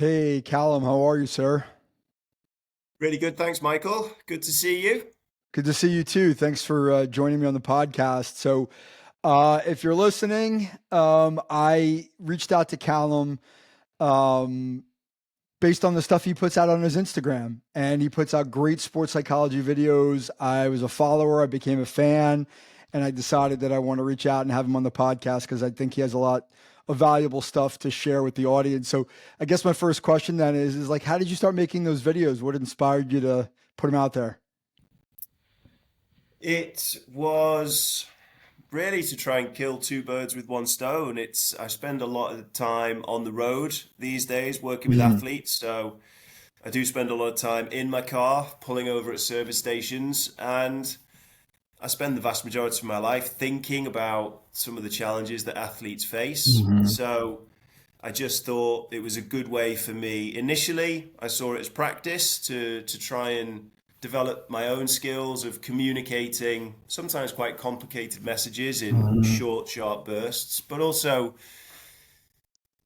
Hey, Callum, how are you, sir? Really good. Thanks, Michael. Good to see you. Good to see you too. Thanks for joining me on the podcast. If you're listening, I reached out to Callum um, based on the stuff he puts out on his Instagram, and he puts out great sports psychology videos. I was a follower, I became a fan, and I decided that I want to reach out and have him on the podcast because I think he has a lot of valuable stuff to share with the audience. So, I guess my first question then is like, how did you start making those videos? What inspired you to put them out there? It was really to try and kill two birds with one stone. I spend a lot of time on the road these days working with Mhm. athletes, so I do spend a lot of time in my car pulling over at service stations, and I spend the vast majority of my life thinking about some of the challenges that athletes face. Mhm. So I just thought it was a good way for me. Initially, I saw it as practice to try and develop my own skills of communicating sometimes quite complicated messages in Mhm. short, sharp bursts, but also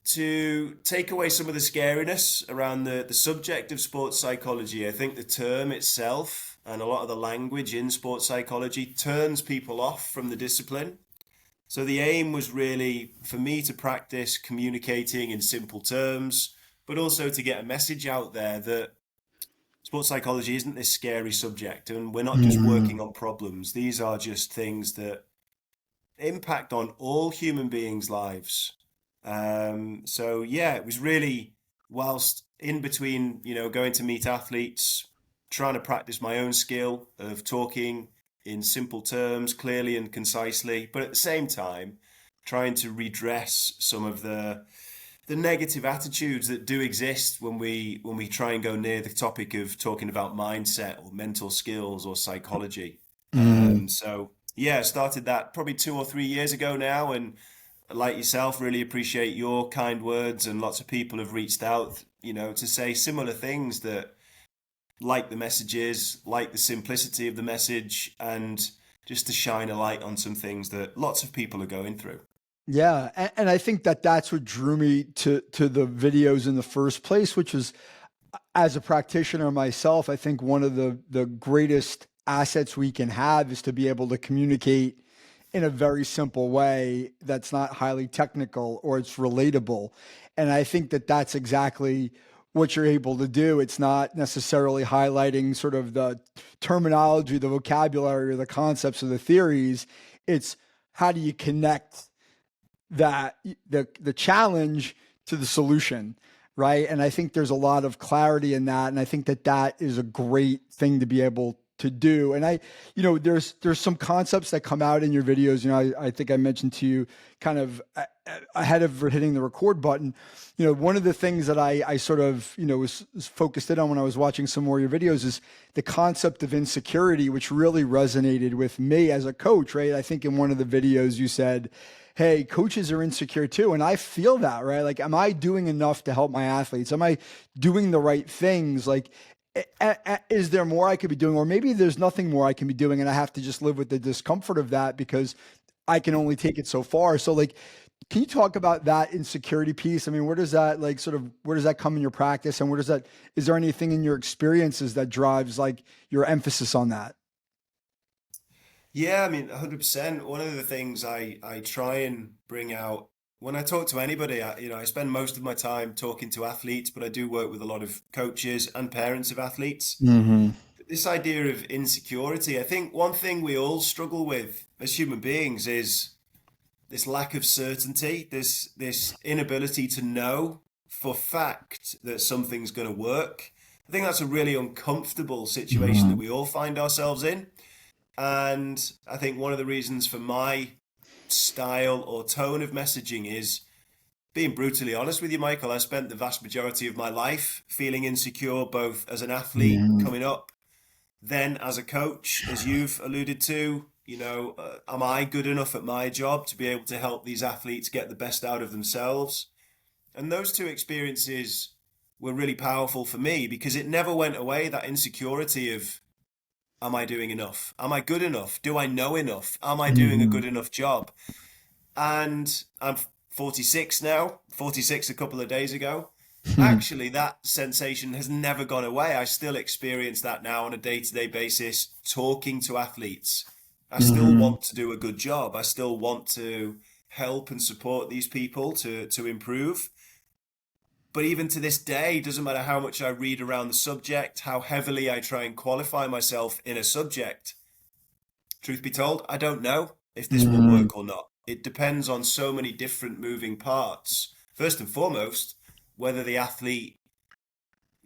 to take away some of the scariness around the subject of sports psychology. I think the term itself and a lot of the language in sports psychology turns people off from the discipline. So the aim was really for me to practice communicating in simple terms, but also to get a message out there that sports psychology isn't this scary subject and we're not just Mhm. working on problems. These are just things that impact on all human beings' lives. So yeah, it was really whilst in between, going to meet athletes, trying to practice my own skill of talking in simple terms, clearly and concisely, but at the same time, trying to redress some of the negative attitudes that do exist when we try and go near the topic of talking about mindset or mental skills or psychology. Mhm. So yeah, I started that probably 2 or 3 years ago now, and like yourself, really appreciate your kind words, and lots of people have reached out, to say similar things that like the messages, like the simplicity of the message, and just to shine a light on some things that lots of people are going through. Yeah, and I think that that's what drew me to the videos in the first place, which was as a practitioner myself, I think one of the greatest assets we can have is to be able to communicate in a very simple way that's not highly technical or it's relatable. And I think that that's exactly what you're able to do. It's not necessarily highlighting sort of the terminology, the vocabulary, or the concepts or the theories. It's how do you connect that the challenge to the solution, right? And I think there's a lot of clarity in that, and I think that that is a great thing to be able to do. And there's some concepts that come out in your videos. I think I mentioned to you kind of ahead of hitting the record button. One of the things that I sort of was focused in on when I was watching some more of your videos is the concept of insecurity, which really resonated with me as a coach, right? I think in one of the videos you said, hey, coaches are insecure too. And I feel that, right? Like, am I doing enough to help my athletes? Am I doing the right things? Like, is there more I could be doing? Or maybe there's nothing more I can be doing and I have to just live with the discomfort of that because I can only take it so far. So, like, can you talk about that insecurity piece? I mean, where does that like sort of where does that come in your practice and where does that is there anything in your experiences that drives like your emphasis on that? Yeah, I mean, 100%. One of the things I try and bring out when I talk to anybody, I spend most of my time talking to athletes, but I do work with a lot of coaches and parents of athletes. Mm-hmm. This idea of insecurity, I think one thing we all struggle with as human beings is this lack of certainty, this inability to know for fact that something's going to work. I think that's a really uncomfortable situation that Mm-hmm. we all find ourselves in. And I think one of the reasons for my style or tone of messaging is being brutally honest with you, Michael. I spent the vast majority of my life feeling insecure, both as an athlete Mm-hmm. coming up, then as a coach, as you've alluded to. Am I good enough at my job to be able to help these athletes get the best out of themselves? And those two experiences were really powerful for me because it never went away, that insecurity of, am I doing enough? Am I good enough? Do I know enough? Am I doing a Mm-hmm. good enough job? And I'm 46 now, 46 a couple of days ago. actually that sensation has never gone away. I still experience that now on a day-to-day basis, talking to athletes. I still Hmm. want to do a good job. I still want to help and support these people to improve. But even to this day, doesn't matter how much I read around the subject, how heavily I try and qualify myself in a subject. Truth be told, I don't know if this will Hmm. work or not. It depends on so many different moving parts. First and foremost, whether the athlete,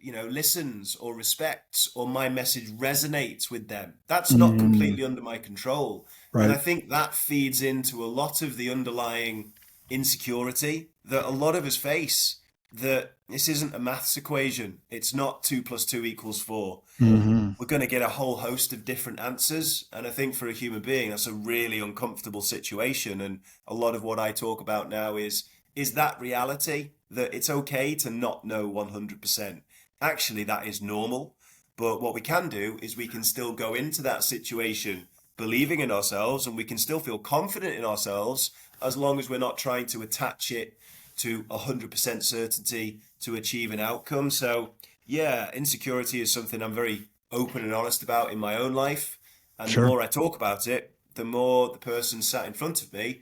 listens or respects, or my message resonates with them. That's not Hmm. completely under my control. And I Right. think that feeds into a lot of the underlying insecurity that a lot of us face, that this isn't a maths equation. It's not 2 + 2 = 4. Hmm. We're going to get a whole host of different answers. And I think for a human being, that's a really uncomfortable situation. And a lot of what I talk about now is that reality that it's okay to not know 100%. Actually, that is normal. But what we can do is we can still go into that situation believing in ourselves, and we can still feel confident in ourselves as long as we're not trying to attach it to 100% certainty to achieve an outcome. So, yeah, insecurity is something I'm very open and honest about in my own life. And the Sure. more I talk about it, the more the person sat in front of me,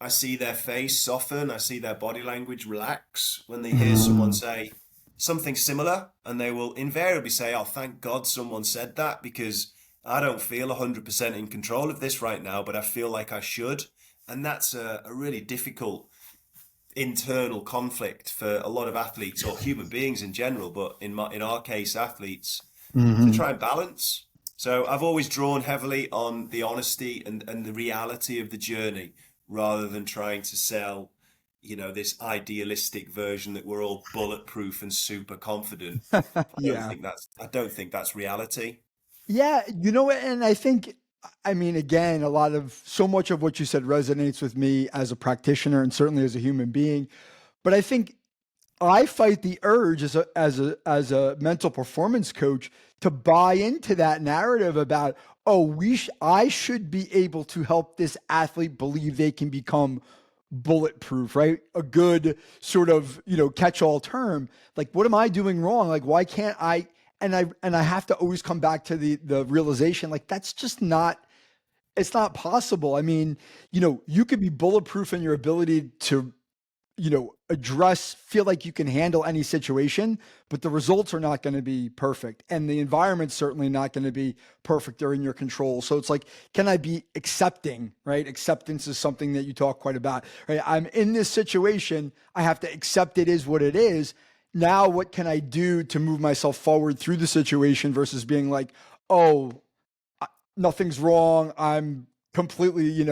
I see their face soften, I see their body language relax when they hear someone Hmm. say something similar, and they will invariably say, "Oh, thank God someone said that, because I don't feel 100% in control of this right now, but I feel like I should." And that's a really difficult internal conflict for a lot of athletes or human beings in general, but in our case, athletes, to Hmm. try and balance. So I've always drawn heavily on the honesty and the reality of the journey, rather than trying to sell, this idealistic version that we're all bulletproof and super confident. Yeah. I don't think that's reality. Yeah, you know what? And I think, I mean, again, so much of what you said resonates with me as a practitioner and certainly as a human being. But I think I fight the urge as a mental performance coach to buy into that narrative about, oh, I should be able to help this athlete believe they can become bulletproof, right? A good sort of, catch-all term. Like, what am I doing wrong? Like, why can't I? And I have to always come back to the realization, like, that's just not, it's not possible. I mean, you could be bulletproof in your ability to feel like you can handle any situation, but the results are not going to be perfect. And the environment's certainly not going to be perfect or in your control. So it's like, can I be accepting, right? Acceptance is something that you talk quite about, right? I'm in this situation. I have to accept it is what it is. Now, what can I do to move myself forward through the situation versus being like, oh, nothing's wrong. I'm completely,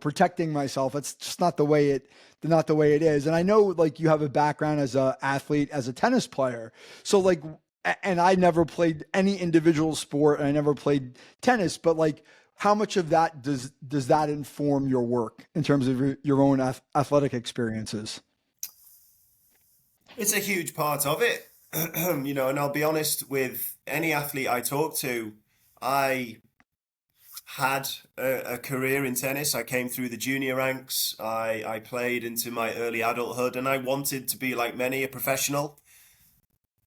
protecting myself. It's just not the way it is. And I know like you have a background as a athlete, as a tennis player. So like, and I never played any individual sport and I never played tennis, but like, how much of that does that inform your work in terms of your own athletic experiences? It's a huge part of it. And I'll be honest, with any athlete I talk to, I had a career in tennis. I came through the junior ranks. I played into my early adulthood, and I wanted to be like many, a professional.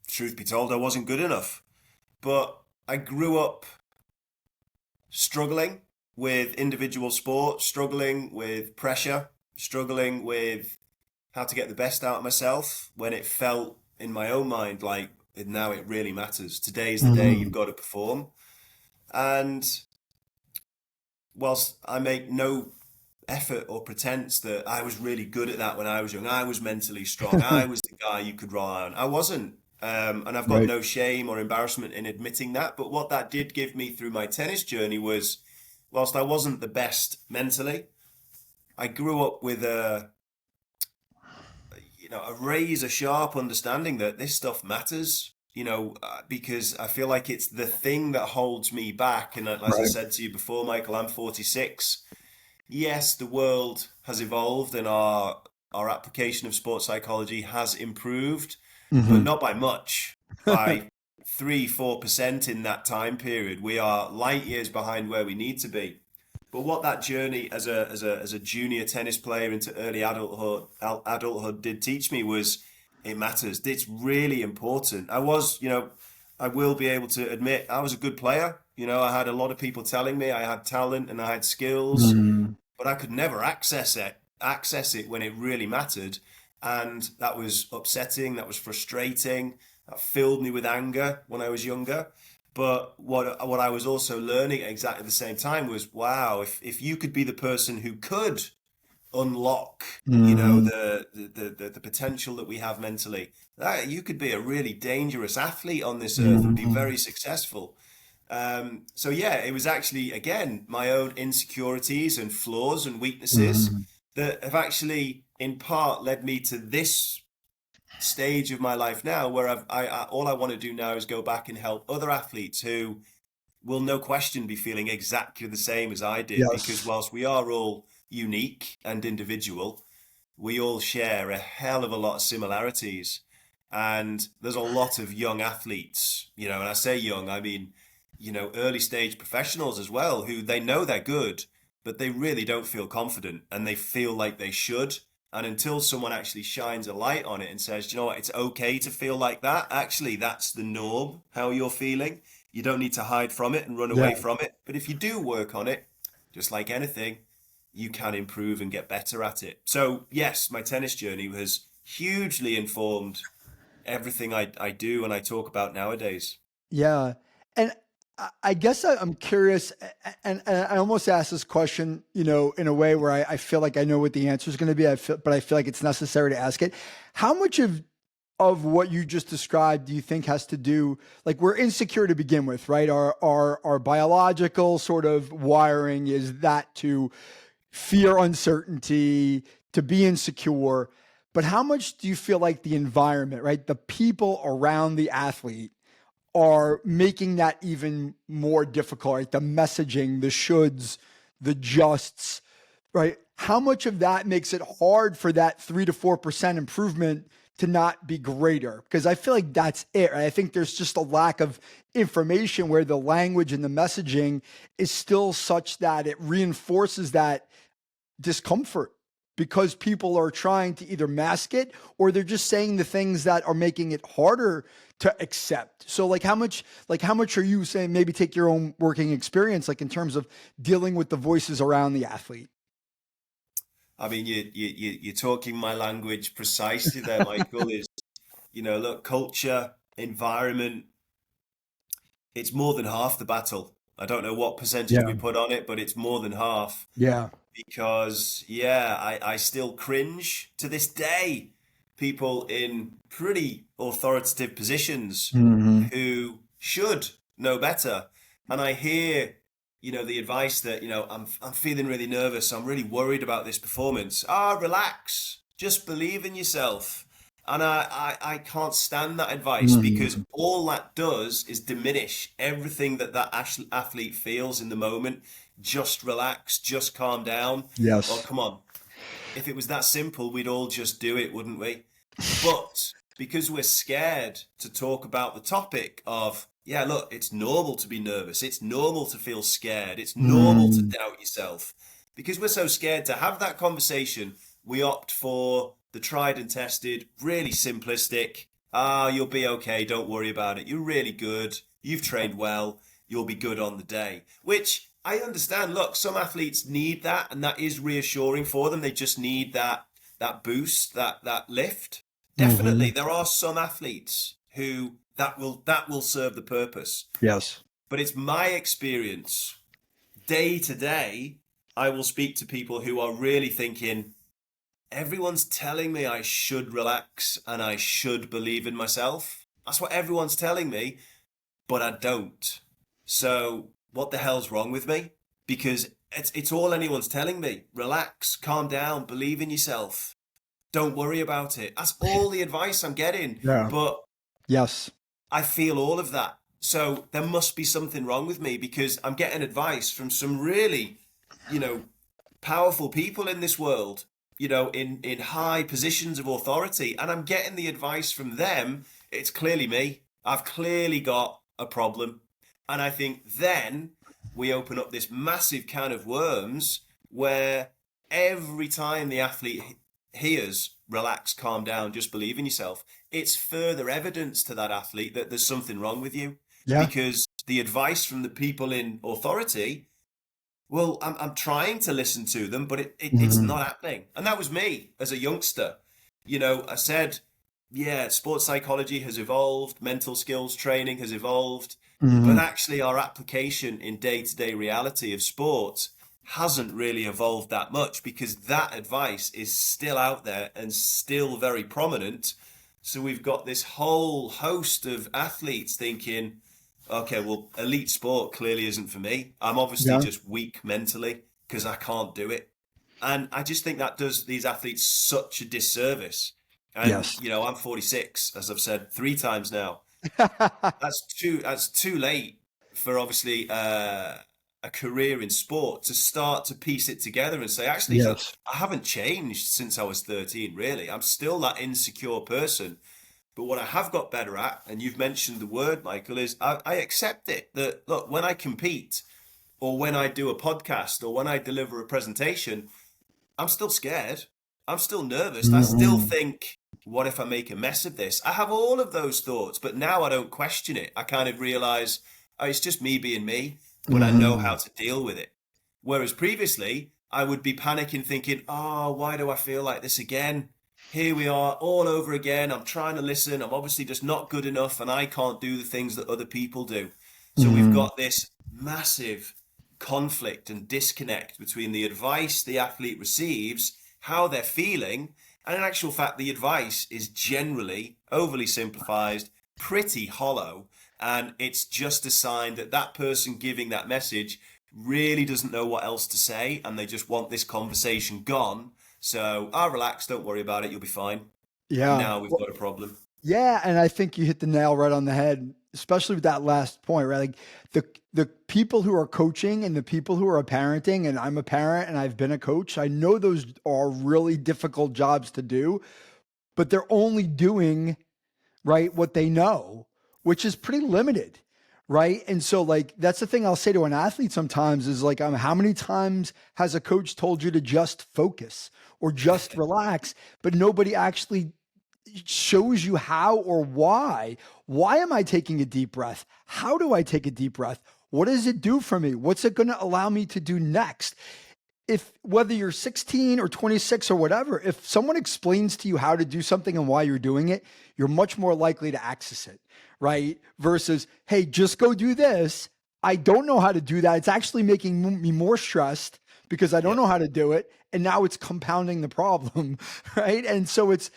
Truth be told, I wasn't good enough. But I grew up struggling with individual sport, struggling with pressure, struggling with how to get the best out of myself, when it felt in my own mind like now it really matters. Today's the day you've Hmm. got to perform. And whilst I make no effort or pretense that I was really good at that when I was young, I was mentally strong, I was the guy you could rely on. I wasn't. And I've got Right. no shame or embarrassment in admitting that. But what that did give me through my tennis journey was, whilst I wasn't the best mentally, I grew up with a razor sharp understanding that this stuff matters. Because I feel like it's the thing that holds me back. And as I Right. said to you before, Michael, I'm 46. Yes, the world has evolved and our application of sports psychology has improved, but Hmm. not by much. By 3, 4% in that time period. We are light years behind where we need to be. But what that journey as a junior tennis player into early adulthood did teach me was it matters. It's really important. I will be able to admit I was a good player. I had a lot of people telling me I had talent and I had skills, Mm, but I could never access it when it really mattered. And that was upsetting, that was frustrating, that filled me with anger when I was younger. But what I was also learning at exactly the same time was, wow, if you could be the person who could unlock, mm, the potential that we have mentally, that you could be a really dangerous athlete on this earth and be mm, very successful. So yeah, it was actually again my own insecurities and flaws and weaknesses mm. that have actually in part led me to this stage of my life now where all I want to do now is go back and help other athletes who will no question be feeling exactly the same as I did, because Yes. whilst we are all unique and individual, we all share a hell of a lot of similarities. And there's a lot of young athletes, and I say young, I mean, early stage professionals as well, who they know they're good, but they really don't feel confident and they feel like they should. And until someone actually shines a light on it and says, you know what, it's okay to feel like that. Actually, that's the norm, how you're feeling. You don't need to hide from it and run Yeah. away from it. But if you do work on it, just like anything, you can improve and get better at it. So, yes, my tennis journey has hugely informed everything I do and I talk about nowadays. Yeah. And I guess I'm curious, and I almost asked this question, in a way where I feel like I know what the answer is going to be. But I feel like it's necessary to ask it. How much of what you just described do you think has to do, like, we're insecure to begin with, right? Our biological sort of wiring is that to fear uncertainty, to be insecure. But how much do you feel like the environment, right? The people around the athlete are making that even more difficult, right? The messaging, the shoulds, the justs, right? How much of that makes it hard for that 3 to 4% improvement to not be greater? Because I feel like that's it. Right? I think there's just a lack of information where the language and the messaging is still such that it reinforces that discomfort because people are trying to either mask it or they're just saying the things that are making it harder to accept. So like how much are you saying, maybe take your own working experience, like in terms of dealing with the voices around the athlete? I mean, you're talking my language precisely there, Michael, look, culture, environment, it's more than half the battle. I don't know what percentage Yeah. we put on it, but it's more than half. Yeah. Because yeah, I still cringe to this day. People in pretty authoritative positions Hmm. who should know better. And I hear, the advice that, I'm feeling really nervous. I'm really worried about this performance. Relax. Just believe in yourself. And I can't stand that advice because Hmm. all that does is diminish everything that athlete feels in the moment. Just relax, just calm down. Well, Yes. come on. If it was that simple, we'd all just do it, wouldn't we? But because we're scared to talk about the topic of, yeah, look, it's normal to be nervous. It's normal to feel scared. It's normal to Mm. doubt yourself. Because we're so scared to have that conversation, we opt for the tried and tested, really simplistic. You'll be okay. Don't worry about it. You're really good. You've trained well. You'll be good on the day. Which I understand. Look, some athletes need that, and that is reassuring for them. They just need that boost, that lift. Definitely, Hmm. there are some athletes who that will serve the purpose. Yes. But it's my experience day to day. I will speak to people who are really thinking, everyone's telling me I should relax and I should believe in myself. That's what everyone's telling me, but I don't. So what the hell's wrong with me? Because it's all anyone's telling me. Relax, calm down, believe in yourself. Don't worry about it. That's all the advice I'm getting. Yeah. But Yes. I feel all of that. So there must be something wrong with me because I'm getting advice from some really, you know, powerful people in this world, in high positions of authority, and I'm getting the advice from them. It's clearly me. I've clearly got a problem. And I think then we open up this massive can of worms where every time the athlete hears relax, calm down, just believe in yourself, it's further evidence to that athlete that there's something wrong with you, Yeah. because the advice from the people in authority, well, I'm trying to listen to them, but it's Mhm. not happening. And that was me as a youngster. I said, yeah, sports psychology has evolved, mental skills training has evolved, but Mhm. actually our application in day-to-day reality of sport hasn't really evolved that much, because that advice is still out there and still very prominent. So we've got this whole host of athletes thinking, okay, well, elite sport clearly isn't for me. I'm obviously Yeah. just weak mentally because I can't do it. And I just think that does these athletes such a disservice. And, Yes. I'm 46, as I've said 3 times now. That's too late for, obviously, a career in sport to start to piece it together and say, actually, so Yes. I haven't changed since I was 13, really. I'm still that insecure person. But what I have got better at, and you've mentioned the word, Michael, is I accept it. That, look, when I compete or when I do a podcast or when I deliver a presentation, I'm still scared. I'm still nervous. I still Mhm. think, what if I make a mess of this? I have all of those thoughts, but now I don't question it. I kind of realize, oh, it's just me being me, but I know how Mhm. to deal with it. Whereas previously, I would be panicking, thinking, oh, why do I feel like this again? Here we are all over again. I'm trying to listen. I'm obviously just not good enough, and I can't do the things that other people do. So we've Mhm. got this massive conflict and disconnect between the advice the athlete receives, how they're feeling, and in actual fact, the advice is generally overly simplified, pretty hollow, and it's just a sign that that person giving that message really doesn't know what else to say, and they just want this conversation gone. So, relax, don't worry about it, you'll be fine. And Yeah. now we've got a problem. Yeah, and I think you hit the nail right on the head, especially with that last point, right? Like the people who are coaching and the people who are parenting, and I'm a parent and I've been a coach, I know those are really difficult jobs to do, but they're only doing right what they know, which is pretty limited. Right. And so, like, that's the thing I'll say to an athlete sometimes is like, how many times has a coach told you to just focus or just relax, but nobody actually shows you how or why. Why am I taking a deep breath? How do I take a deep breath? What does it do for me? What's it going to allow me to do next? If whether you're 16 or 26 or whatever, if someone explains to you how to do something and why you're doing it, you're much more likely to access it, right? Versus, hey, just go do this. I don't know how to do that. It's actually making me more stressed because I don't Yeah. know how to do it. And now it's compounding the problem, right? And so it's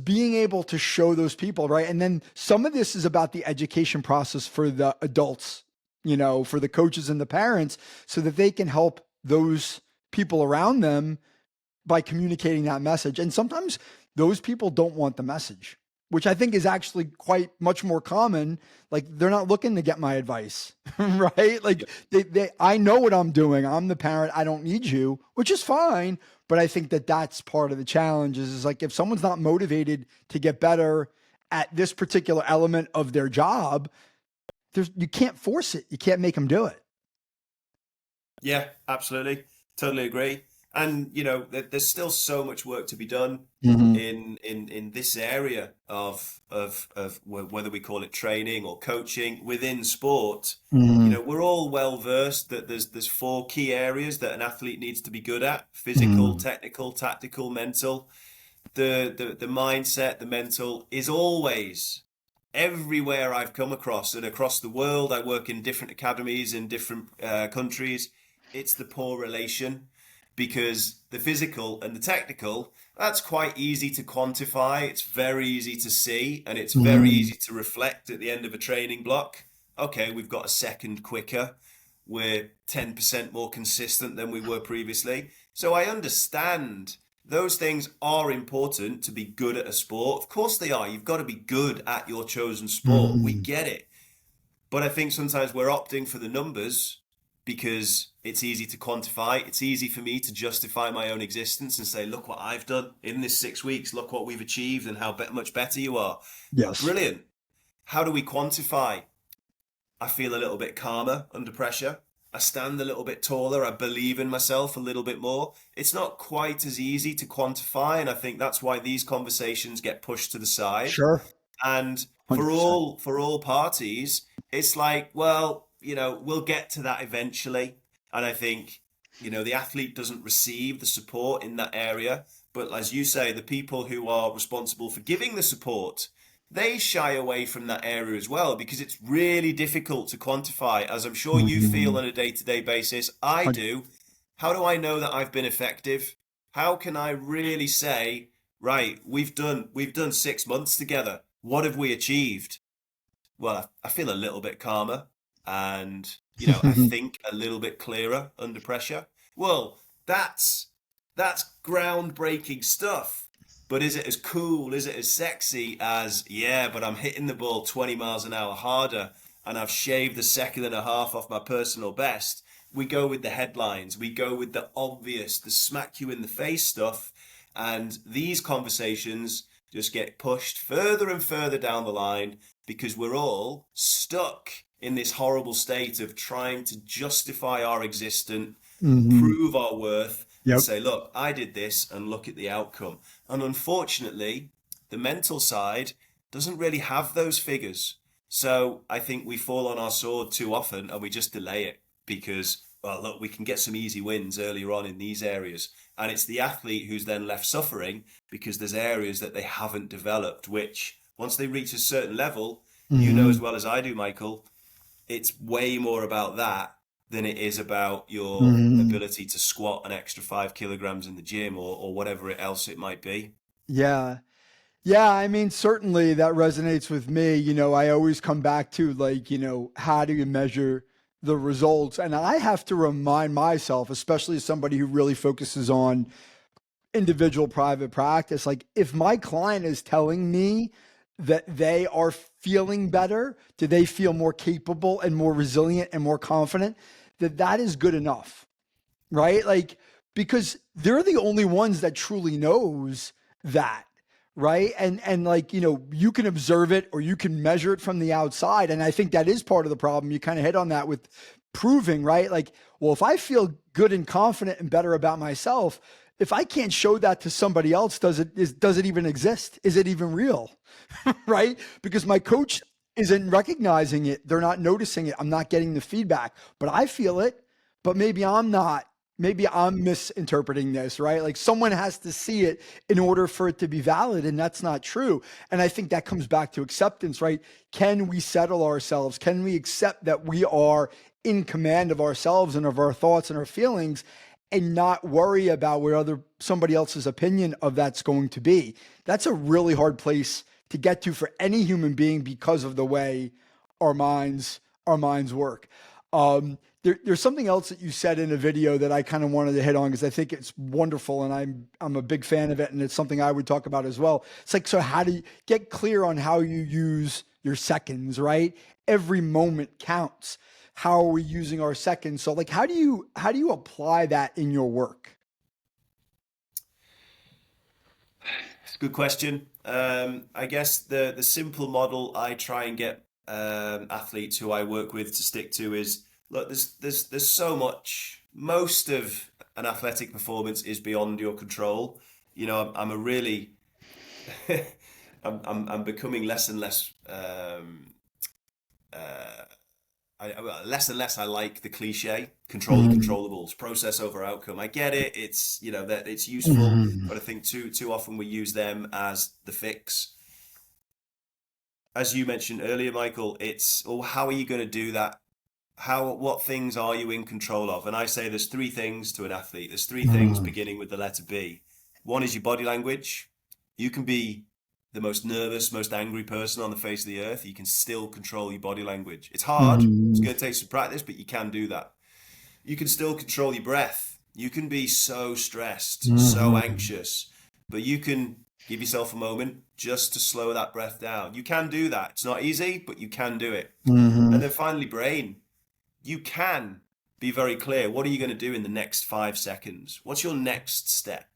being able to show those people, right? And then some of this is about the education process for the adults, for the coaches and the parents, so that they can help those people around them by communicating that message. And sometimes those people don't want the message, which I think is actually quite much more common. Like, they're not looking to get my advice, right? Like, I know what I'm doing. I'm the parent. I don't need you, which is fine. But I think that that's part of the challenge is like, if someone's not motivated to get better at this particular element of their job, you can't force it. You can't make them do it. Yeah, absolutely. Totally agree. And there's still so much work to be done Mm-hmm. in this area of whether we call it training or coaching within sport. Mm-hmm. We're all well versed that there's 4 key areas that an athlete needs to be good at: physical, Mm-hmm. technical, tactical, mental. The mindset, the mental is always everywhere I've come across, and across the world. I work in different academies in different countries. It's the poor relation, because the physical and the technical, that's quite easy to quantify. It's very easy to see, and it's very Mm-hmm. easy to reflect at the end of a training block. Okay, we've got a second quicker. We're 10% more consistent than we were previously. So I understand those things are important to be good at a sport. Of course they are. You've got to be good at your chosen sport. We Mm-hmm. get it. But I think sometimes we're opting for the numbers because it's easy to quantify. It's easy for me to justify my own existence and say, look what I've done in this 6 weeks. Look what we've achieved and how much better you are. Yes. Brilliant. How do we quantify? I feel a little bit calmer under pressure. I stand a little bit taller, I believe in myself a little bit more. It's not quite as easy to quantify, and I think that's why these conversations get pushed to the side. Sure. And for 100%. all parties, it's like, well, we'll get to that eventually. And I think, the athlete doesn't receive the support in that area. But as you say, the people who are responsible for giving the support, they shy away from that area as well because it's really difficult to quantify, as I'm sure you feel Mhm. on a day-to-day basis. I do. How do I know that I've been effective? How can I really say, right, we've done 6 months together. What have we achieved? Well, I feel a little bit calmer and, I think a little bit clearer under pressure. Well, that's groundbreaking stuff. But is it as cool? Is it as sexy as, yeah, but I'm hitting the ball 20 miles an hour harder and I've shaved a second and a half off my personal best? We go with the headlines. We go with the obvious, the smack you in the face stuff. And these conversations just get pushed further and further down the line because we're all stuck in this horrible state of trying to justify our existence, Mhm. prove our worth, and Yep. say, look, I did this and look at the outcome. And unfortunately, the mental side doesn't really have those figures. So I think we fall on our sword too often and we just delay it because, well, look, we can get some easy wins earlier on in these areas. And it's the athlete who's then left suffering because there's areas that they haven't developed, which once they reach a certain level, you know as Mhm. well as I do, Michael, it's way more about that than it is about your Mhm. ability to squat an extra 5 kilograms in the gym or whatever else it might be. Yeah. Yeah, I mean, certainly that resonates with me. I always come back to like, how do you measure the results? And I have to remind myself, especially as somebody who really focuses on individual private practice, like if my client is telling me that they are feeling better, do they feel more capable and more resilient and more confident, that is good enough, right? Like, because they're the only ones that truly knows that, right? And like, you can observe it or you can measure it from the outside. And I think that is part of the problem. You kind of hit on that with proving, right? Like, well, if I feel good and confident and better about myself, if I can't show that to somebody else, does it even exist? Is it even real? Right? Because my coach isn't recognizing it. They're not noticing it. I'm not getting the feedback, but I feel it. But maybe I'm not. Maybe I'm misinterpreting this, right? Like someone has to see it in order for it to be valid, and that's not true. And I think that comes back to acceptance, right? Can we settle ourselves? Can we accept that we are in command of ourselves and of our thoughts and our feelings and not worry about where somebody else's opinion of that's going to be? That's a really hard place to get to for any human being because of the way our minds work. There's something else that you said in a video that I kind of wanted to hit on because I think it's wonderful and I'm a big fan of it and it's something I would talk about as well. It's like, so how do you get clear on how you use your seconds, right? Every moment counts. How are we using our seconds? So like how do you apply that in your work? It's a good question. I guess the simple model I try and get athletes who I work with to stick to is look, there's so much. Most of an athletic performance is beyond your control. I'm a really I'm becoming less and less uh, less and less I like the cliche, control the Mhm. controllables, process over outcome. I get it. It's that it's useful, Mhm. but I think too often we use them as the fix. As you mentioned earlier, Michael, it's, oh, how are you going to do that? What things are you in control of? And I say there's three things to an athlete. There's three things Mhm. beginning with the letter B. One is your body language. You can be the most nervous, most angry person on the face of the earth. You can still control your body language. It's hard. It's Mhm. going to take some practice, but you can do that. You can still control your breath. You can be so stressed, so Mhm. anxious, but you can give yourself a moment just to slow that breath down. You can do that. It's not easy, but you can do it. And Mhm. then finally, brain. You can be very clear. What are you going to do in the next 5 seconds? What's your next step?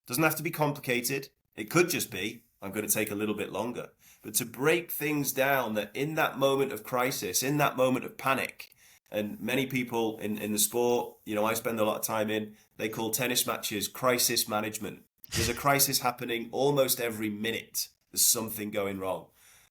Doesn't have to be complicated. It could just be, I'm going to take a little bit longer. But to break things down that in that moment of crisis, in that moment of panic, And many people in the sport, I spend a lot of time in, they call tennis matches crisis management. There's a crisis happening almost every minute. There's something going wrong.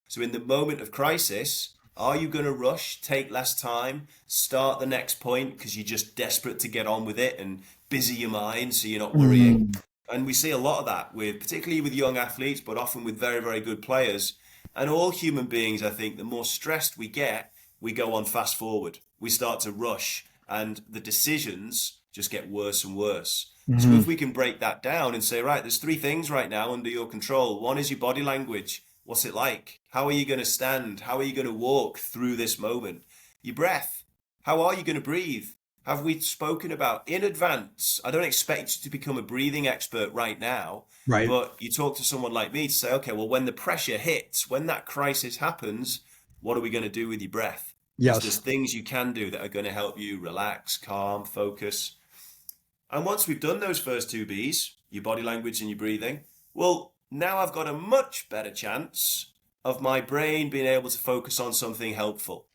So in the moment of crisis, are you going to rush, take less time, start the next point because you're just desperate to get on with it and busy your mind so you're not worrying? Mhm. And we see a lot of that with, particularly with young athletes, but often with very, very good players. And all human beings, I think, the more stressed we get, we go on fast forward. We start to rush, and the decisions just get worse and worse. So if Mhm. we can break that down and say, right, there's three things right now under your control. One is your body language. What's it like? How are you going to stand? How are you going to walk through this moment? Your breath. How are you going to breathe? Have we spoken about in advance? I don't expect you to become a breathing expert right now, Right. but you talk to someone like me to say, okay, well, when the pressure hits, when that crisis happens, what are we going to do with your breath? Because there's Yes. things you can do that are going to help you relax, calm, focus. And once we've done those first two B's, your body language and your breathing, well, now I've got a much better chance of my brain being able to focus on something helpful.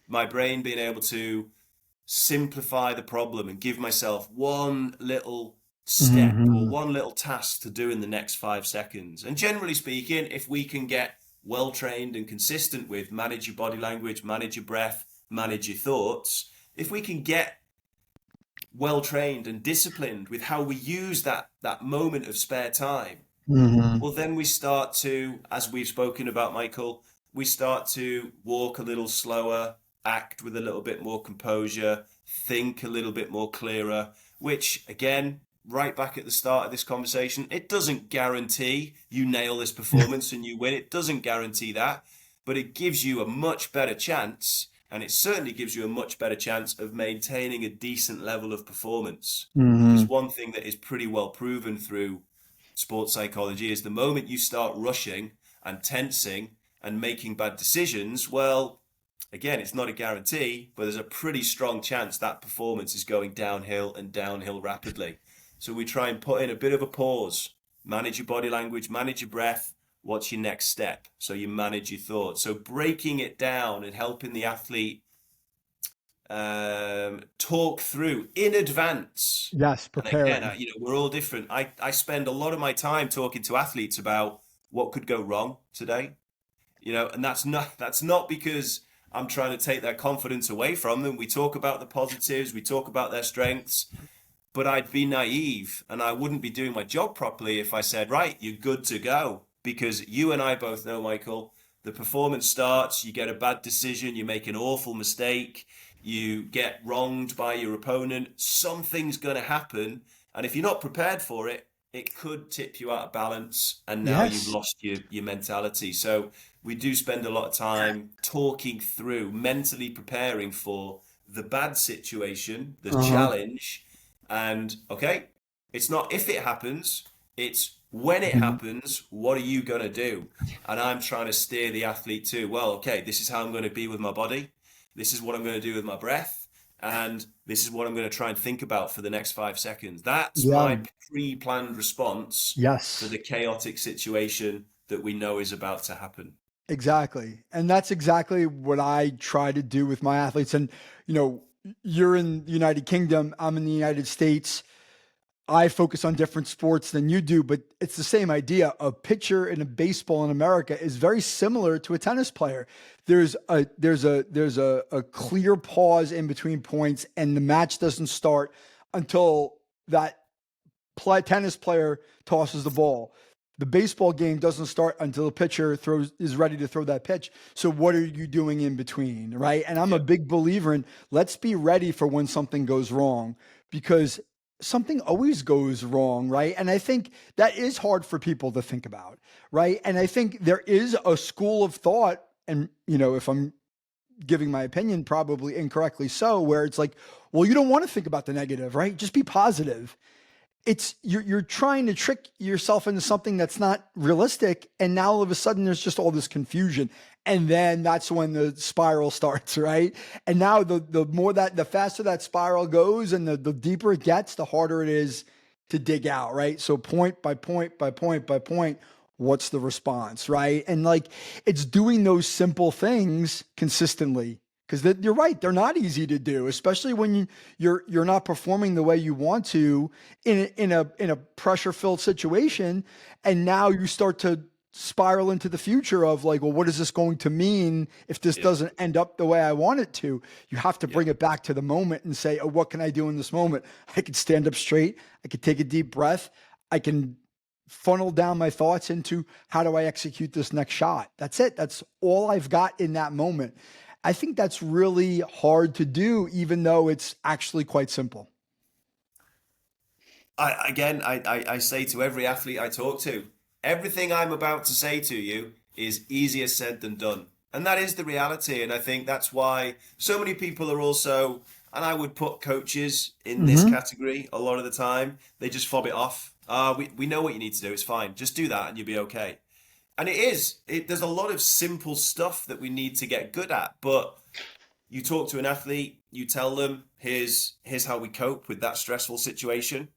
My brain being able to simplify the problem and give myself one little step or Mhm. one little task to do in the next 5 seconds. And generally speaking, if we can get well trained and consistent with manage your body language, manage your breath, manage your thoughts, if we can get well trained and disciplined with how we use that moment of spare time, Mhm. well, then we start to, as we've spoken about, Michael, we start to walk a little slower, act with a little bit more composure, think a little bit more clearer, which, again, right back at the start of this conversation, it doesn't guarantee you nail this performance and you win. It doesn't guarantee that, but it gives you a much better chance. And it certainly gives you a much better chance of maintaining a decent level of performance. Because Mhm. one thing that is pretty well proven through sports psychology is the moment you start rushing and tensing and making bad decisions, well, again, it's not a guarantee, but there's a pretty strong chance that performance is going downhill and downhill rapidly. So we try and put in a bit of a pause, manage your body language, manage your breath. What's your next step? So you manage your thoughts. So breaking it down and helping the athlete talk through in advance. Yes, And again, preparing. we're all different. I spend a lot of my time talking to athletes about what could go wrong today. And that's not because I'm trying to take their confidence away from them. We talk about the positives, we talk about their strengths, but I'd be naive and I wouldn't be doing my job properly if I said, right, you're good to go. Because you and I both know, Michael, the performance starts, you get a bad decision, you make an awful mistake, you get wronged by your opponent, something's going to happen. And if you're not prepared for it, it could tip you out of balance. And now you've Yes. lost your mentality. So we do spend a lot of time talking through, mentally preparing for the bad situation, the Uh-huh. challenge, and okay, it's not if it happens, it's when it Mhm. happens, what are you going to do? And I'm trying to steer the athlete to, well, okay, this is how I'm going to be with my body. This is what I'm going to do with my breath. And this is what I'm going to try and think about for the next 5 seconds. That's Yeah. my pre planned response for Yes. the chaotic situation that we know is about to happen. Exactly. And that's exactly what I try to do with my athletes. And, you know, you're in the United Kingdom, I'm in the United States. I focus on different sports than you do, but it's the same idea. A pitcher in a baseball in America is very similar to a tennis player. There's a clear pause in between points, and the match doesn't start until that tennis player tosses the ball. The baseball game doesn't start until the pitcher is ready to throw that pitch. So what are you doing in between, right? And I'm a Yeah. big believer in let's be ready for when something goes wrong, because something always goes wrong, right? And I think that is hard for people to think about, right? And I think there is a school of thought, and if I'm giving my opinion, probably incorrectly so, where it's like, well, you don't want to think about the negative, right? Just be positive. It's you're trying to trick yourself into something that's not realistic, and now all of a sudden there's just all this confusion, and then that's when the spiral starts, right? And now the faster that spiral goes and the deeper it gets, the harder it is to dig out, right? So point by point by point by point, what's the response, right? And like, it's doing those simple things consistently, because you're right, they're not easy to do, especially when you're not performing the way you want to in a pressure filled situation, and now you start to spiral into the future of like, well, what is this going to mean if this Yeah. doesn't end up the way I want it to? You have to Yeah. bring it back to the moment and say, oh, what can I do in this moment? I can stand up straight. I can take a deep breath. I can funnel down my thoughts into how do I execute this next shot? That's it. That's all I've got in that moment. I think that's really hard to do, even though it's actually quite simple. I say to every athlete I talk to, everything I'm about to say to you is easier said than done. And that is the reality. And I think that's why so many people are also, and I would put coaches in this Mm-hmm. category a lot of the time, they just fob it off. We know what you need to do. It's fine. Just do that and you'll be okay. And it is. There's a lot of simple stuff that we need to get good at. But you talk to an athlete, you tell them, here's how we cope with that stressful situation.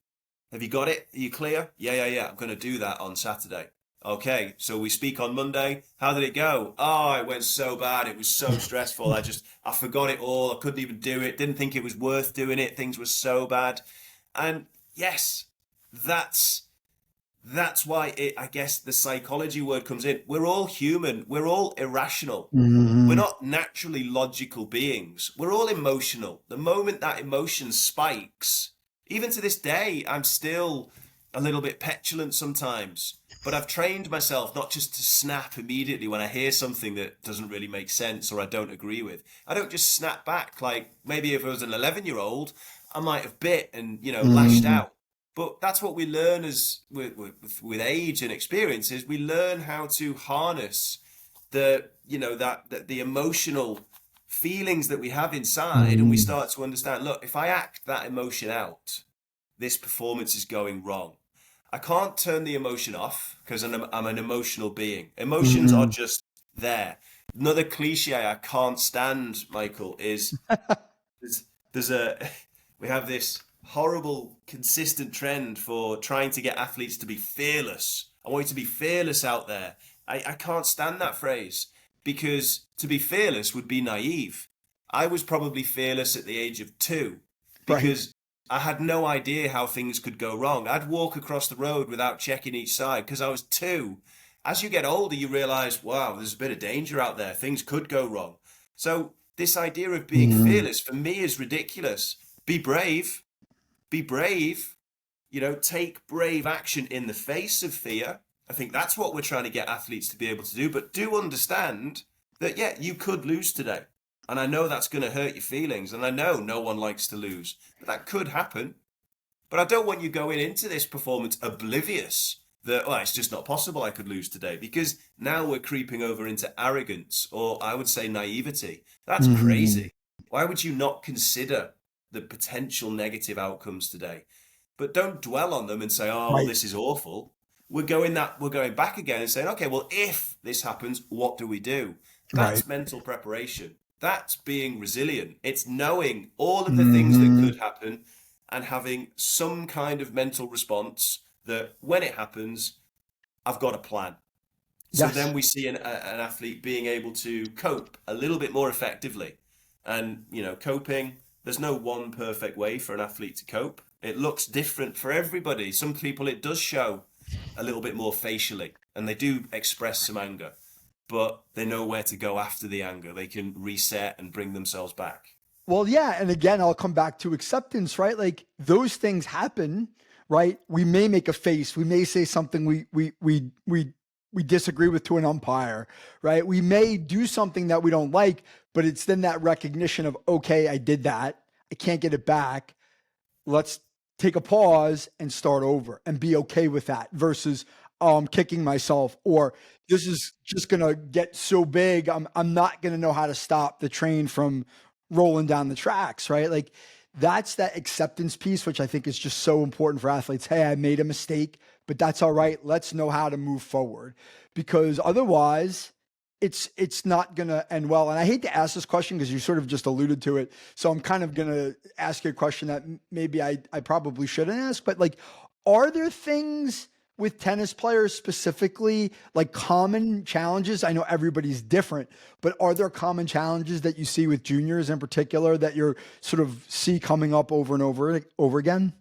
Have you got it? Are you clear? Yeah. I'm going to do that on Saturday. Okay, so we speak on Monday. How did it go? Oh, it went so bad. It was so stressful. I forgot it all. I couldn't even do it. Didn't think it was worth doing it. Things were so bad. And yes, that's that's why I guess the psychology word comes in. We're all human. We're all irrational. We're Mm-hmm. not naturally logical beings. We're all emotional. The moment that emotion spikes, even to this day, I'm still a little bit petulant sometimes. But I've trained myself not just to snap immediately when I hear something that doesn't really make sense or I don't agree with. I don't just snap back like maybe if I was an 11-year-old, I might have bit and, lashed Mm-hmm. out. But that's what we learn as with age and experiences. We learn how to harness that the emotional feelings that we have inside, and we Mm-hmm. start to understand. Look, if I act that emotion out, this performance is going wrong. I can't turn the emotion off because I'm an emotional being. Emotions are Mm-hmm. just there. Another cliche I can't stand, Michael, is there's a we have this horrible consistent trend for trying to get athletes to be fearless. I want you to be fearless out there. I can't stand that phrase because to be fearless would be naive. I was probably fearless at the age of 2 Right. because I had no idea how things could go wrong. I'd walk across the road without checking each side because I was 2. As you get older, you realize, wow, there's a bit of danger out there. Things could go wrong. So this idea of being Mm-hmm. fearless for me is ridiculous. Be brave, be brave, take brave action in the face of fear. I think that's what we're trying to get athletes to be able to do. But do understand that, yeah, you could lose today. And I know that's going to hurt your feelings. And I know no one likes to lose, but that could happen. But I don't want you going into this performance oblivious that, oh, it's just not possible I could lose today, because now we're creeping over into arrogance, or I would say naivety. That's Mm-hmm. crazy. Why would you not consider the potential negative outcomes today? But don't dwell on them and say, oh, well, Right. this is awful. We're going back again and saying, okay, well, if this happens, what do we do? Right. That's mental preparation. That's being resilient. It's knowing all of the things that Mm-hmm. could happen and having some kind of mental response that when it happens, I've got a plan. So then Yes. we see an athlete being able to cope a little bit more effectively. And, coping, there's no one perfect way for an athlete to cope. It looks different for everybody. Some people, it does show a little bit more facially, and they do express some anger, but they know where to go after the anger. They can reset and bring themselves back. Well, yeah, and again, I'll come back to acceptance, right? Like those things happen, right? We may make a face, we may say something we disagree with to an umpire, right? We may do something that we don't like, but it's then that recognition of, okay, I did that. I can't get it back. Let's take a pause and start over and be okay with that versus kicking myself, or this is just gonna get so big I'm not gonna know how to stop the train from rolling down the tracks, right? Like that's that acceptance piece, which I think is just so important for athletes. Hey, I made a mistake, but that's all right. Let's know how to move forward, because otherwise it's not going to end well. And I hate to ask this question because you sort of just alluded to it. So I'm kind of going to ask you a question that maybe I probably shouldn't ask, but like, are there things with tennis players specifically, like common challenges? I know everybody's different, but are there common challenges that you see with juniors in particular that you're sort of see coming up over and over again?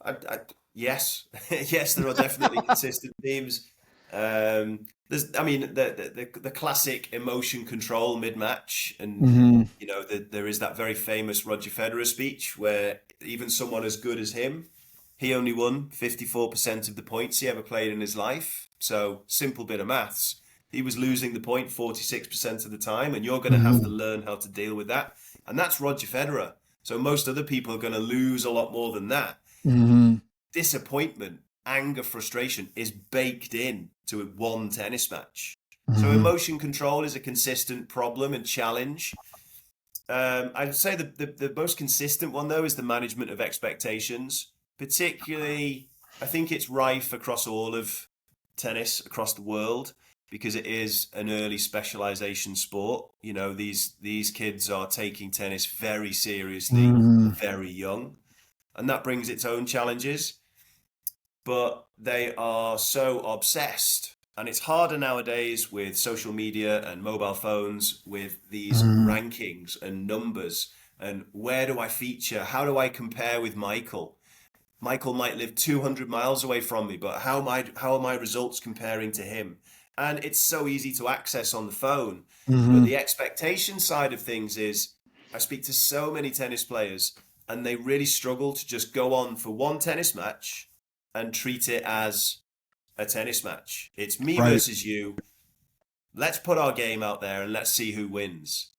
I, yes, yes, there are definitely consistent themes. I mean, the classic emotion control mid-match, and Hmm. there is that very famous Roger Federer speech where even someone as good as him, he only won 54% of the points he ever played in his life. So, simple bit of maths. He was losing the point 46% of the time, and you're going to have to Hmm. learn how to deal with that. And that's Roger Federer. So, most other people are going to lose a lot more than that. Hmm. Disappointment, anger, frustration is baked in to one tennis match. So Hmm. emotion control is a consistent problem and challenge. I'd say the most consistent one though is the management of expectations. Particularly, I think it's rife across all of tennis across the world because it is an early specialization sport. These kids are taking tennis very seriously, Hmm. very young, and that brings its own challenges, but they are so obsessed. And it's harder nowadays with social media and mobile phones with these Hmm. rankings and numbers. And where do I feature? How do I compare with Michael? Michael might live 200 miles away from me, but how are my results comparing to him? And it's so easy to access on the phone. But Hmm. the expectation side of things is I speak to so many tennis players and they really struggle to just go on for one tennis match and treat it as a tennis match. It's me Right. versus you. Let's put our game out there and let's see who wins.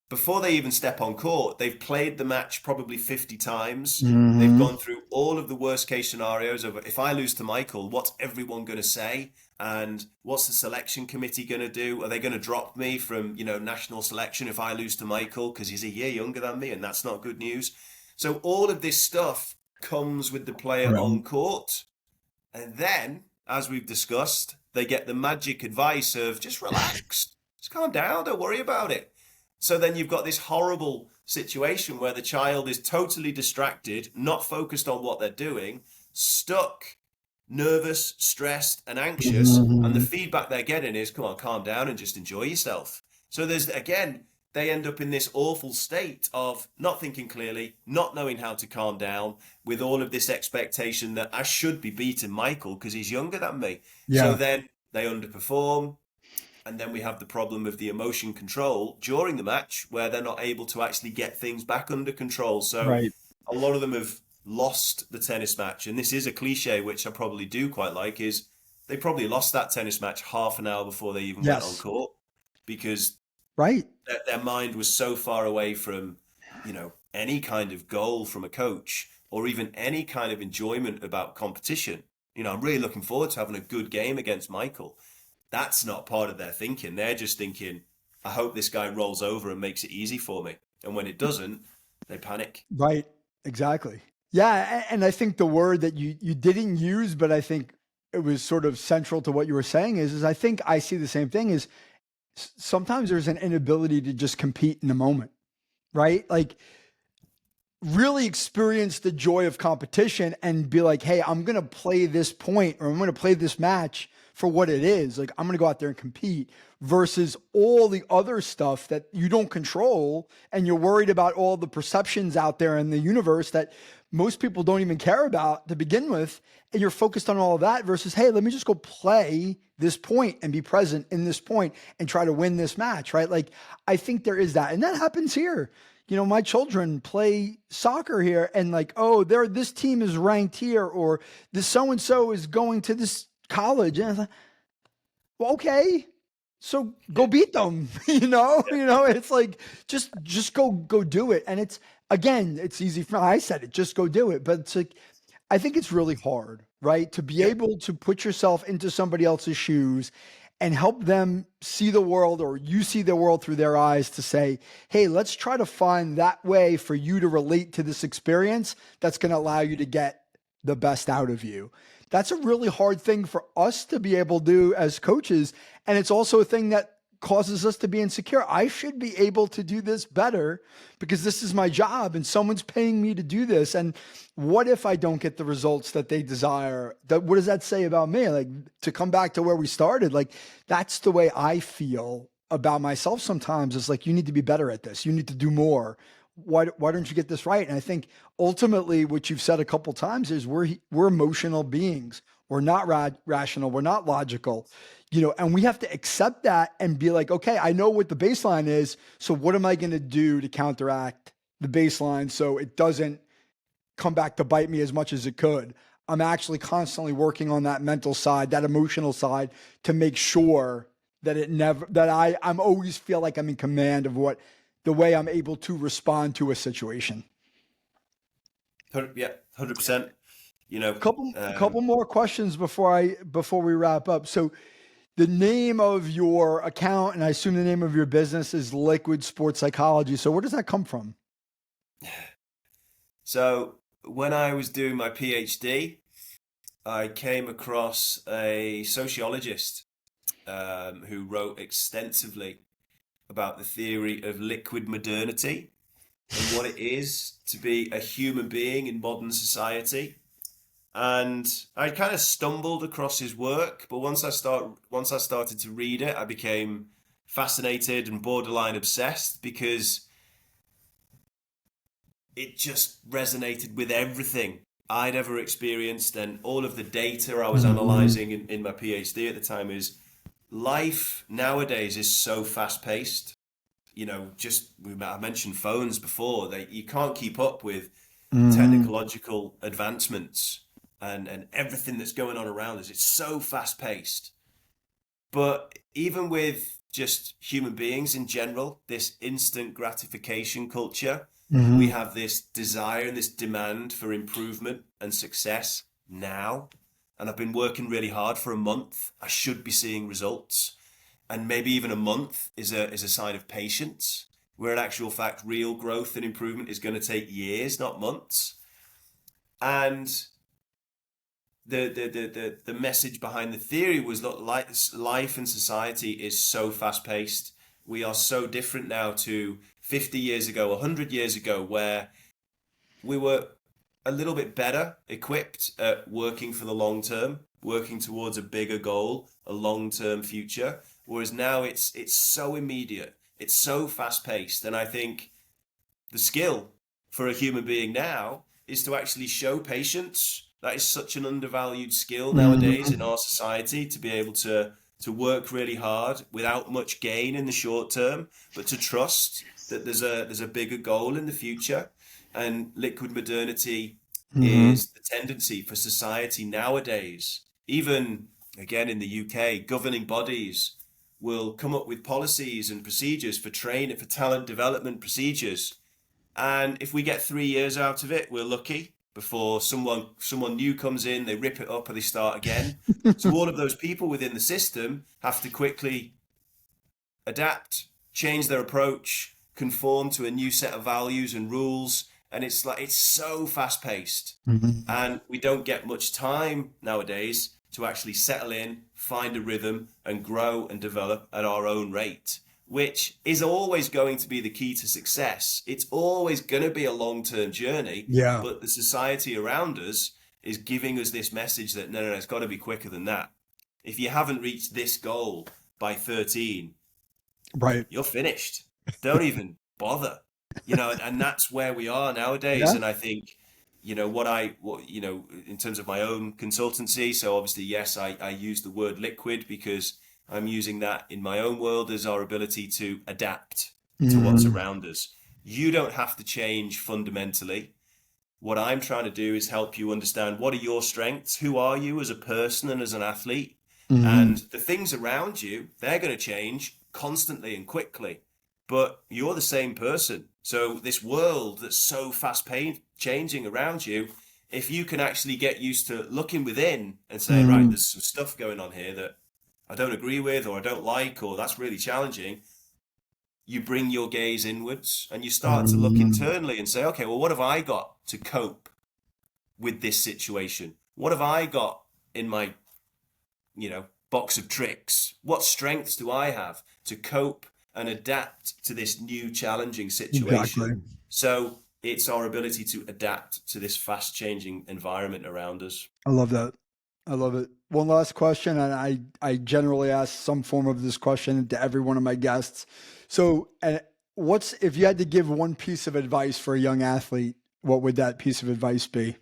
Before they even step on court, they've played the match probably 50 times. They've Hmm. gone through all of the worst case scenarios of if I lose to Michael, what's everyone going to say? And what's the selection committee going to do? Are they going to drop me from, national selection if I lose to Michael because he's a year younger than me and that's not good news? So all of this stuff comes with the player Right. on court. And then, as we've discussed, they get the magic advice of just relax, just calm down, don't worry about it. So then you've got this horrible situation where the child is totally distracted, not focused on what they're doing, stuck, nervous, stressed, and anxious. And the Hmm. feedback they're getting is, come on, calm down and just enjoy yourself. So there's, again, they end up in this awful state of not thinking clearly, not knowing how to calm down, with all of this expectation that I should be beating Michael because he's younger than me. So Yeah. then they underperform, and then we have the problem of the emotion control during the match where they're not able to actually get things back under control. So Right. a lot of them have lost the tennis match. And this is a cliche, which I probably do quite like, is they probably lost that tennis match half an hour before they even went on Yes. court because Right. their mind was so far away from, any kind of goal from a coach or even any kind of enjoyment about competition. I'm really looking forward to having a good game against Michael. That's not part of their thinking. They're just thinking, I hope this guy rolls over and makes it easy for me. And when it doesn't, they panic. Right. Exactly. Yeah. And I think the word that you didn't use, but I think it was sort of central to what you were saying is I think I see the same thing is sometimes there's an inability to just compete in the moment, right? Like really experience the joy of competition and be like, hey, I'm going to play this point or I'm going to play this match for what it is. Like, I'm going to go out there and compete versus all the other stuff that you don't control. And you're worried about all the perceptions out there in the universe that most people don't even care about to begin with. And you're focused on all of that versus, hey, let me just go play this point and be present in this point and try to win this match, right? Like, I think there is that. And that happens here. My children play soccer here and like, oh, this team is ranked here or this so and so is going to this college. And I thought, well, okay, so go Yeah. beat them. Yeah. It's like just go do it. And it's again, it's easy for I said it, just go do it. But it's like I think it's really hard, right? To be Yeah. able to put yourself into somebody else's shoes and help them see the world or you see the world through their eyes to say, hey, let's try to find that way for you to relate to this experience that's going to allow you to get the best out of you. That's a really hard thing for us to be able to do as coaches. And it's also a thing that causes us to be insecure. I should be able to do this better because this is my job and someone's paying me to do this. And what if I don't get the results that they desire? What does that say about me? Like, to come back to where we started, like, that's the way I feel about myself sometimes. It's like, you need to be better at this. You need to do more. Why don't you get this right? And I think ultimately what you've said a couple times is we're emotional beings. We're not rational. We're not logical, and we have to accept that and be like, okay, I know what the baseline is. So what am I going to do to counteract the baseline so it doesn't come back to bite me as much as it could? I'm actually constantly working on that mental side, that emotional side, to make sure that I'm always feel like I'm in command of the way I'm able to respond to a situation. Yeah, 100%. You know, Couple more questions before we wrap up. So the name of your account, and I assume the name of your business, is Liquid Sports Psychology. So where does that come from? so when I was doing my PhD, I came across a sociologist who wrote extensively about the theory of liquid modernity and what it is to be a human being in modern society. And I kind of stumbled across his work, but once I started to read it, I became fascinated and borderline obsessed because it just resonated with everything I'd ever experienced, and all of the data I was Mhm. analyzing in my PhD at the time is life nowadays is so fast paced. I mentioned phones before. You can't keep up with Mhm. technological advancements and everything that's going on around us. It's so fast paced. But even with just human beings in general, this instant gratification culture, we Mhm. have this desire and this demand for improvement and success now. And I've been working really hard for a month. I should be seeing results. And maybe even a month is a sign of patience, where in actual fact, real growth and improvement is going to take years, not months. And the message behind the theory was that life and society is so fast paced. We are so different now to 50 years ago, 100 years ago, where we were a little bit better equipped at working for the long term, working towards a bigger goal, a long term future. Whereas now it's so immediate, it's so fast paced, and I think the skill for a human being now is to actually show patience. That is such an undervalued skill nowadays in Mhm. our society, to be able to work really hard without much gain in the short term, but to trust that there's a bigger goal in the future. And liquid modernity Mhm. is the tendency for society nowadays. Even again in the UK, governing bodies will come up with policies and procedures for training, for talent development procedures, and if we get 3 years out of it, we're lucky. Before someone new comes in, they rip it up or they start again. So all of those people within the system have to quickly adapt, change their approach, conform to a new set of values and rules. And it's so fast paced. Mhm. And we don't get much time nowadays to actually settle in, find a rhythm, and grow and develop at our own rate, which is always going to be the key to success. It's always going to be a long term journey, Yeah. but the society around us is giving us this message that no, it's got to be quicker than that. If you haven't reached this goal by 13, Right. you're finished. Don't even bother. And that's where we are nowadays. Yeah. And I think, in terms of my own consultancy, so obviously, yes, I use the word liquid because I'm using that in my own world as our ability to adapt to what's Mhm. around us. You don't have to change fundamentally. What I'm trying to do is help you understand what are your strengths, who are you as a person and as an athlete, and Mhm. the things around you, they're going to change constantly and quickly, but you're the same person. So this world that's so changing around you, if you can actually get used to looking within and saying, right, Mhm. there's some stuff going on here that I don't agree with or I don't like or that's really challenging, you bring your gaze inwards and you start to look Mhm. internally and say, okay, well, what have I got to cope with this situation? What have I got in my, box of tricks. What strengths do I have to cope and adapt to this new challenging Exactly. situation? So it's our ability to adapt to this fast changing environment around us. I love that. I love it. One last question, and I generally ask some form of this question to every one of my guests. So, what's if you had to give one piece of advice for a young athlete, what would that piece of advice be?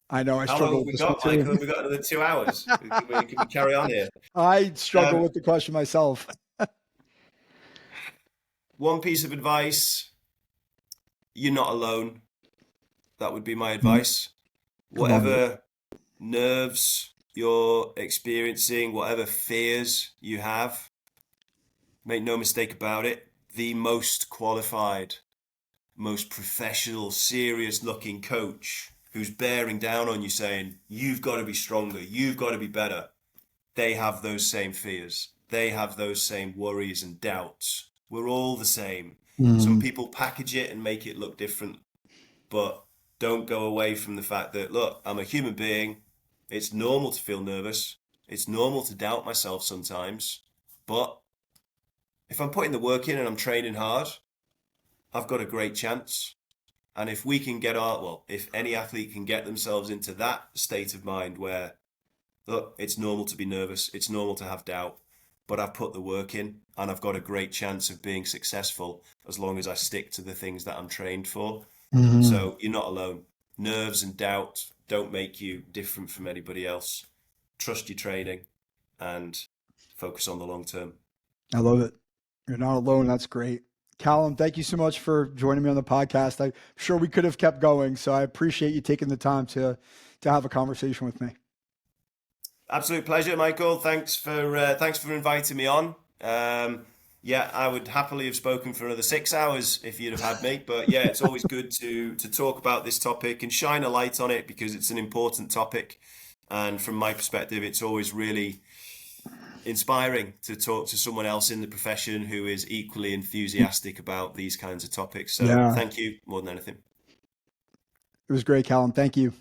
I know I How long struggle have with we this one got, Michael? too. Have we got another 2 hours? Can we carry on here? I struggle Um, with the question myself. one piece of advice: you're not alone. That would be my Mm, advice. I love it. Whatever nerves you're experiencing, whatever fears you have, make no mistake about it, the most qualified, most professional, serious looking coach who's bearing down on you saying, you've got to be stronger, you've got to be better, they have those same fears. They have those same worries and doubts. We're all the same. Some Mm, people package it and make it look different, but don't go away from the fact that, look, I'm a human being. It's normal to feel nervous. It's normal to doubt myself sometimes. But if I'm putting the work in and I'm training hard, I've got a great chance. And if we can get if any athlete can get themselves into that state of mind where, look, it's normal to be nervous, it's normal to have doubt, but I've put the work in and I've got a great chance of being successful as long as I stick to the things that I'm trained for. mhm. So you're not alone. Nerves and doubt don't make you different from anybody else. Trust your training and focus on the long term. I love it. You're not alone. That's great. Callum, thank you so much for joining me on the podcast. I'm sure we could have kept going, so I appreciate you taking the time to have a conversation with me. Absolute pleasure, Michael. Thanks for inviting me on. Yeah, I would happily have spoken for another 6 hours if you'd have had me. But yeah, it's always good to talk about this topic and shine a light on it because it's an important topic. And from my perspective, it's always really inspiring to talk to someone else in the profession who is equally enthusiastic about these kinds of topics. So Yeah, thank you more than anything. it was great, Callum. Thank you.